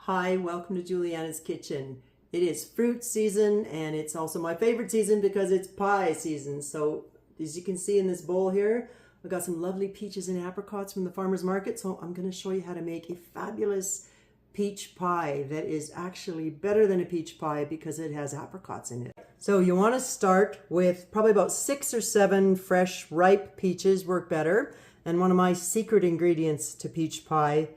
Hi, welcome to Juliana's Kitchen. It is fruit season and it's also my favorite season because it's pie season. So as you can see in this bowl here, I've got some lovely peaches and apricots from the farmer's market. So I'm going to show you how to make a fabulous peach pie that is actually better than a peach pie because it has apricots in it. So you want to start with probably about 6 or 7 fresh ripe peaches, work better. And one of my secret ingredients to peach pie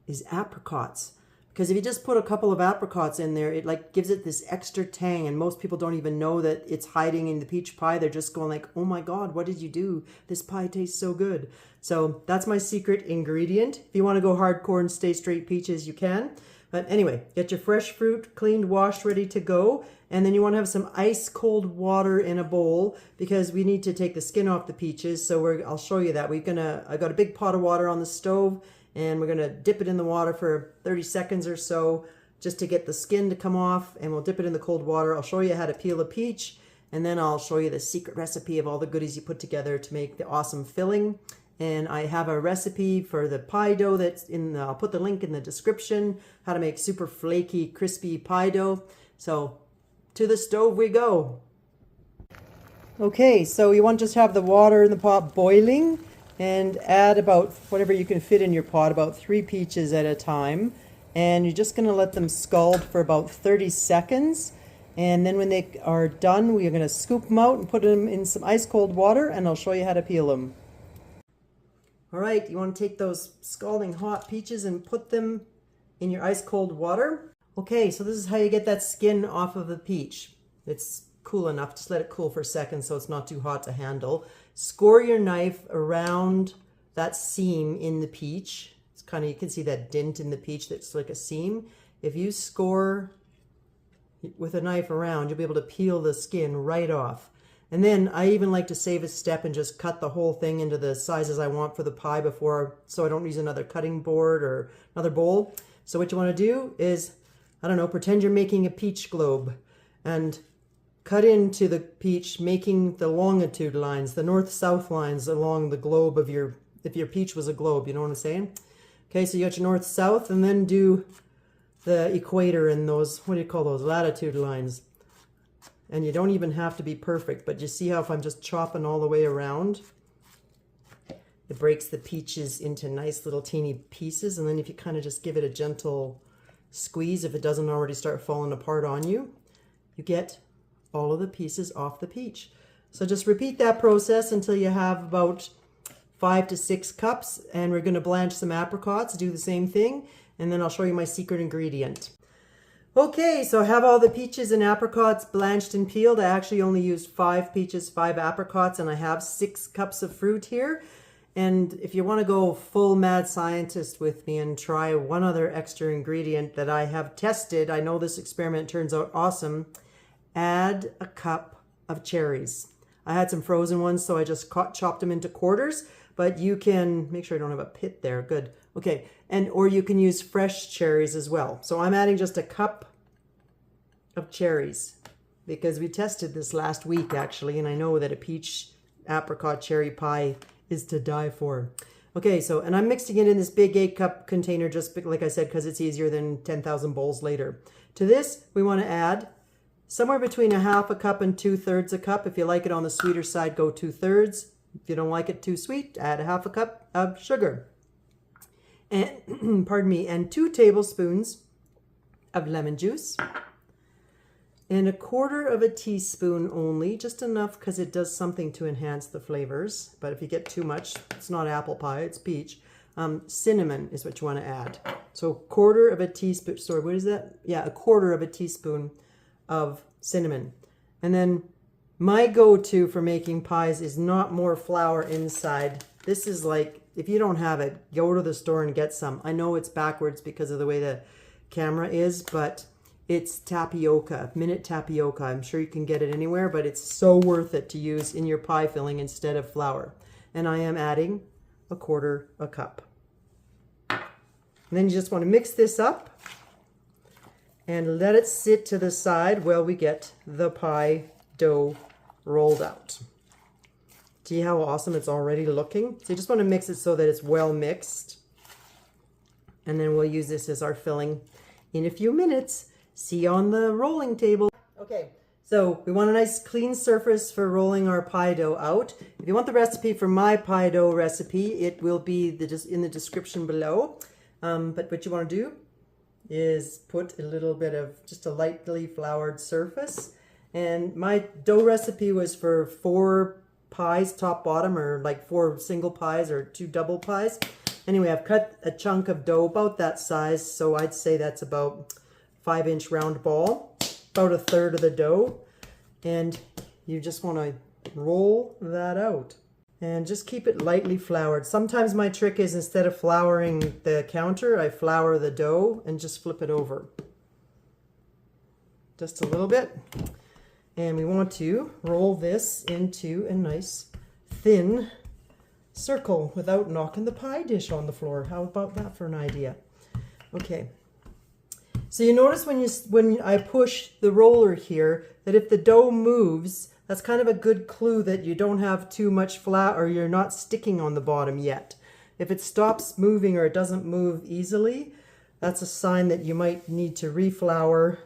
is apricots. Because if you just put a couple of apricots in there, it like gives it this extra tang, and most people don't even know that it's hiding in the peach pie. They're just going like, oh my God, what did you do? This pie tastes so good. So that's my secret ingredient. If you want to go hardcore and stay straight peaches, you can. But anyway, get your fresh fruit cleaned, washed, ready to go. And then you want to have some ice cold water in a bowl because we need to take the skin off the peaches. So I'll show you that. I've got a big pot of water on the stove, and we're going to dip it in the water for 30 seconds or so just to get the skin to come off, and we'll dip it in the cold water. I'll show you how to peel a peach, and then I'll show you the secret recipe of all the goodies you put together to make the awesome filling. And I have a recipe for the pie dough that's I'll put the link in the description, how to make super flaky, crispy pie dough. So to the stove we go. Okay, so you want to just have the water in the pot boiling, and add about whatever you can fit in your pot, about 3 peaches at a time. And you're just going to let them scald for about 30 seconds. And then when they are done, we're going to scoop them out and put them in some ice cold water, and I'll show you how to peel them. All right, you want to take those scalding hot peaches and put them in your ice cold water. Okay, so this is how you get that skin off of the peach. It's cool enough, just let it cool for a second so it's not too hot to handle. Score your knife around that seam in the peach. It's kind of, you can see that dent in the peach that's like a seam. If you score with a knife around, you'll be able to peel the skin right off. And then I even like to save a step and just cut the whole thing into the sizes I want for the pie so I don't use another cutting board or another bowl. So what you want to do is, I don't know, pretend you're making a peach globe and cut into the peach, making the longitude lines, the north-south lines along the globe of if your peach was a globe, you know what I'm saying? Okay, so you got your north-south, and then do the equator and those, what do you call those, latitude lines. And you don't even have to be perfect, but you see how if I'm just chopping all the way around, it breaks the peaches into nice little teeny pieces. And then if you kind of just give it a gentle squeeze, if it doesn't already start falling apart on you, you get all of the pieces off the peach. So just repeat that process until you have about 5 to 6 cups, and we're going to blanch some apricots, do the same thing, and then I'll show you my secret ingredient. Okay, so I have all the peaches and apricots blanched and peeled. I actually only used 5 peaches, 5 apricots, and I have 6 cups of fruit here. And if you want to go full mad scientist with me and try one other extra ingredient that I have tested, I know this experiment turns out awesome, add a cup of cherries. I had some frozen ones, so I just chopped them into quarters, but you can make sure I don't have a pit there. Good. Okay. Or you can use fresh cherries as well. So I'm adding just a cup of cherries because we tested this last week actually, and I know that a peach apricot cherry pie is to die for. Okay, so, and I'm mixing it in this big 8-cup container, just like I said, because it's easier than 10,000 bowls later. To this, we want to add somewhere between 1/2 cup and 2/3 a cup. If you like it on the sweeter side, go 2/3. If you don't like it too sweet, add 1/2 cup of sugar. And, pardon me, and 2 tablespoons of lemon juice. And 1/4 teaspoon only, just enough because it does something to enhance the flavors. But if you get too much, it's not apple pie, it's peach. Cinnamon is what you want to add. So 1/4 teaspoon, sorry, what is that? Yeah, 1/4 teaspoon of cinnamon. And then my go-to for making pies is not more flour inside. This is like, if you don't have it, go to the store and get some. I know it's backwards because of the way the camera is, but it's tapioca, minute tapioca. I'm sure you can get it anywhere, but it's so worth it to use in your pie filling instead of flour. And I am adding 1/4 cup. And then you just want to mix this up and let it sit to the side while we get the pie dough rolled out. See how awesome it's already looking? So you just want to mix it so that it's well mixed. And then we'll use this as our filling in a few minutes. See you on the rolling table. Okay, so we want a nice clean surface for rolling our pie dough out. If you want the recipe for my pie dough recipe, it will be in the description below. But what you want to do is put a little bit of just a lightly floured surface. And my dough recipe was for 4 pies top bottom, or like 4 single pies or 2 double pies. Anyway, I've cut a chunk of dough about that size, so I'd say that's about 5-inch round ball, about 1/3 of the dough. And you just want to roll that out and just keep it lightly floured. Sometimes my trick is, instead of flouring the counter, I flour the dough and just flip it over just a little bit. And we want to roll this into a nice thin circle without knocking the pie dish on the floor. How about that for an idea? Okay. So you notice when I push the roller here, that if the dough moves, that's kind of a good clue that you don't have too much flour, or you're not sticking on the bottom yet. If it stops moving or it doesn't move easily, that's a sign that you might need to reflour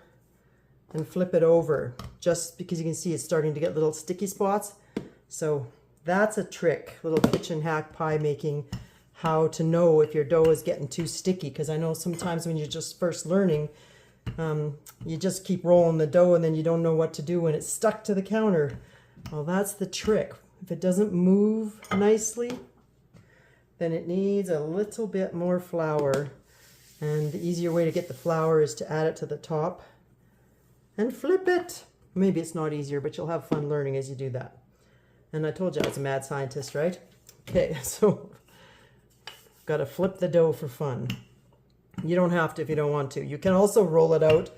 and flip it over, just because you can see it's starting to get little sticky spots. So that's a trick, little kitchen hack pie making, how to know if your dough is getting too sticky. Because I know sometimes when you're just first learning, you just keep rolling the dough and then you don't know what to do when it's stuck to the counter. Well, that's the trick. If it doesn't move nicely, then it needs a little bit more flour. And the easier way to get the flour is to add it to the top and flip it. Maybe it's not easier, but you'll have fun learning as you do that. And I told you I was a mad scientist, right? Okay, so got to flip the dough for fun. You don't have to if you don't want to. You can also roll it out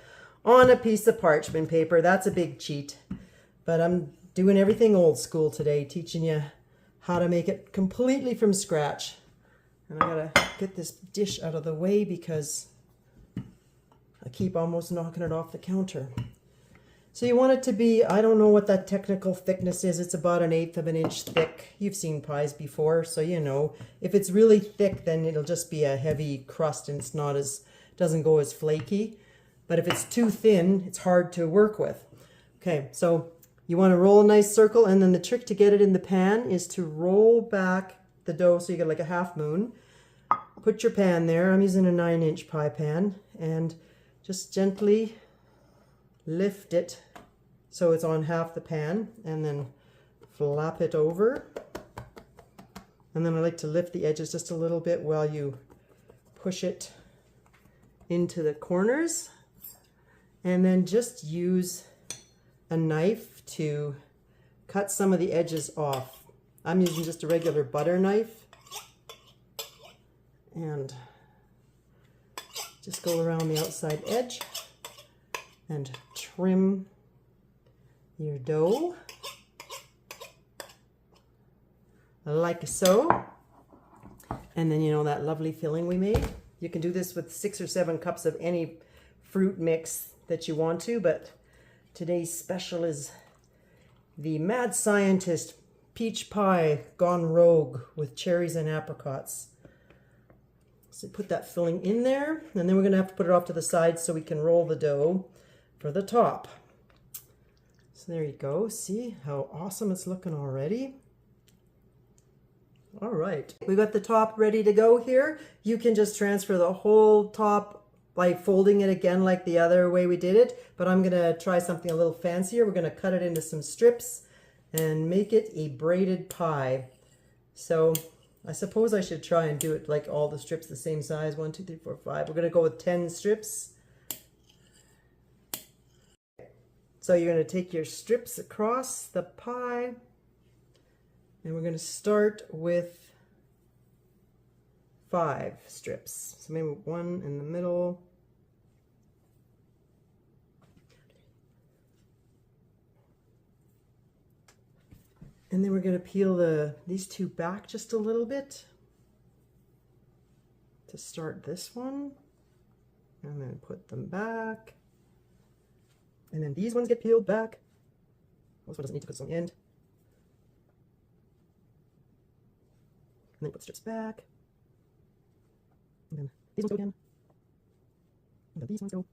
on a piece of parchment paper. That's a big cheat. But I'm doing everything old school today, teaching you how to make it completely from scratch. And I gotta get this dish out of the way because I keep almost knocking it off the counter. So you want it to be, I don't know what that technical thickness is. It's about 1/8 of an inch thick. You've seen pies before, so you know. If it's really thick, then it'll just be a heavy crust and it's not as, doesn't go as flaky. But if it's too thin, it's hard to work with. Okay, so you want to roll a nice circle, and then the trick to get it in the pan is to roll back the dough so you get like a half moon. Put your pan there. I'm using a 9-inch pie pan, and just gently lift it so it's on half the pan, and then flap it over. And then I like to lift the edges just a little bit while you push it into the corners. And then just use a knife to cut some of the edges off. I'm using just a regular butter knife. And just go around the outside edge and trim your dough like so. And then you know that lovely filling we made? You can do this with 6 or 7 cups of any fruit mix that you want to, but today's special is the Mad Scientist peach pie gone rogue with cherries and apricots. So put that filling in there, and then we're going to have to put it off to the side so we can roll the dough for the top. So there you go. See how awesome it's looking already? All right, we got the top ready to go here. You can just transfer the whole top by folding it again like the other way we did it, but I'm going to try something a little fancier. We're going to cut it into some strips and make it a braided pie. So I suppose I should try and do it like all the strips the same size. 1, 2, 3, 4, 5. We're going to go with 10 strips. So you're going to take your strips across the pie, and we're going to start with 5 strips. So maybe 1 in the middle. And then we're going to peel these 2 back just a little bit to start this one, and then put them back. And then these ones get peeled back. This one doesn't need to, because it's on the end. And then put strips back. And then these ones go again. Where do these ones go?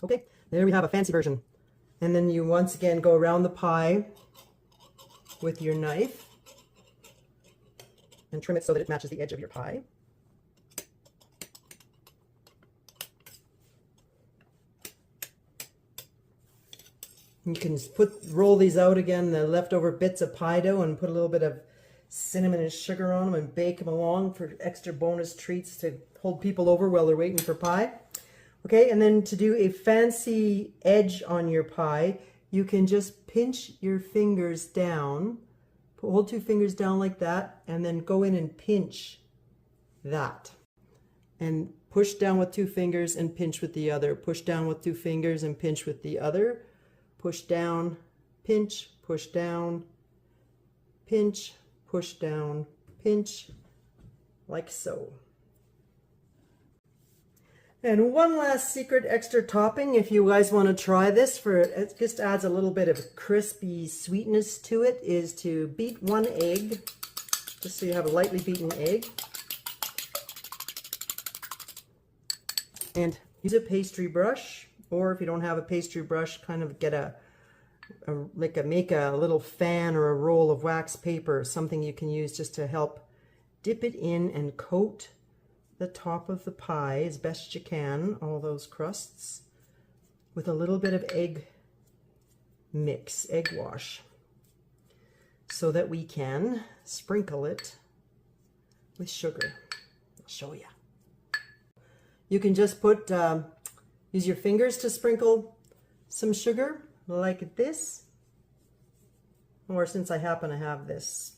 Okay, there we have a fancy version. And then you once again go around the pie with your knife and trim it so that it matches the edge of your pie. You can roll these out again, the leftover bits of pie dough, and put a little bit of cinnamon and sugar on them and bake them along for extra bonus treats to hold people over while they're waiting for pie. Okay, and then to do a fancy edge on your pie, you can just pinch your fingers down, hold two fingers down like that, and then go in and pinch that. And push down with two fingers and pinch with the other. Push down with two fingers and pinch with the other. Push down, pinch, push down, pinch, push down, pinch, like so. And one last secret extra topping, if you guys want to try this, it just adds a little bit of crispy sweetness to it, is to beat one egg, just so you have a lightly beaten egg. And use a pastry brush, or if you don't have a pastry brush, kind of get make a little fan or a roll of wax paper, something you can use just to help dip it in and coat the top of the pie as best you can, all those crusts, with a little bit of egg mix, egg wash, so that we can sprinkle it with sugar. I'll show you. You can just use your fingers to sprinkle some sugar like this, or since I happen to have this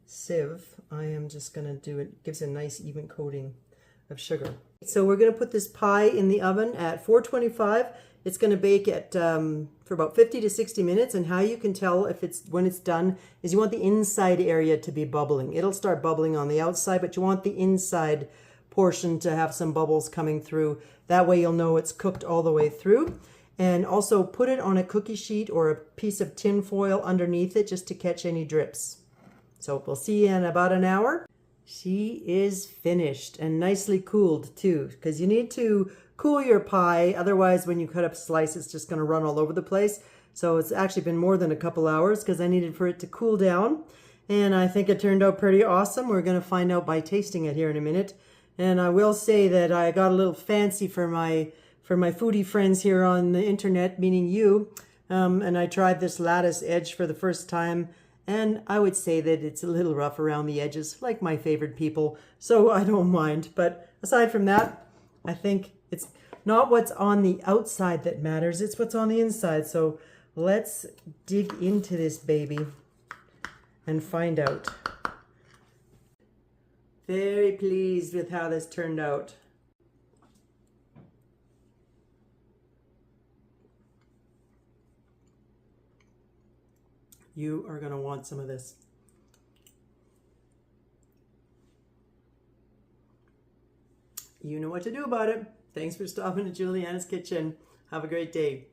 sieve, I am just going to do it. Gives a nice even coating of sugar. So we're going to put this pie in the oven at 425. It's going to bake at for about 50 to 60 minutes, and how you can tell when it's done is you want the inside area to be bubbling. It'll start bubbling on the outside, but you want the inside portion to have some bubbles coming through. That way you'll know it's cooked all the way through. And also put it on a cookie sheet or a piece of tin foil underneath it just to catch any drips. So we'll see you in about an hour. She is finished and nicely cooled too, because you need to cool your pie. Otherwise, when you cut up a slice, it's just going to run all over the place. So it's actually been more than a couple hours because I needed for it to cool down. And I think it turned out pretty awesome. We're going to find out by tasting it here in a minute. And I will say that I got a little fancy for my foodie friends here on the internet, meaning you. And I tried this lattice edge for the first time. And I would say that it's a little rough around the edges, like my favorite people. So I don't mind. But aside from that, I think it's not what's on the outside that matters. It's what's on the inside. So let's dig into this baby and find out. Very pleased with how this turned out. You are going to want some of this. You know what to do about it. Thanks for stopping at Juliana's Kitchen. Have a great day.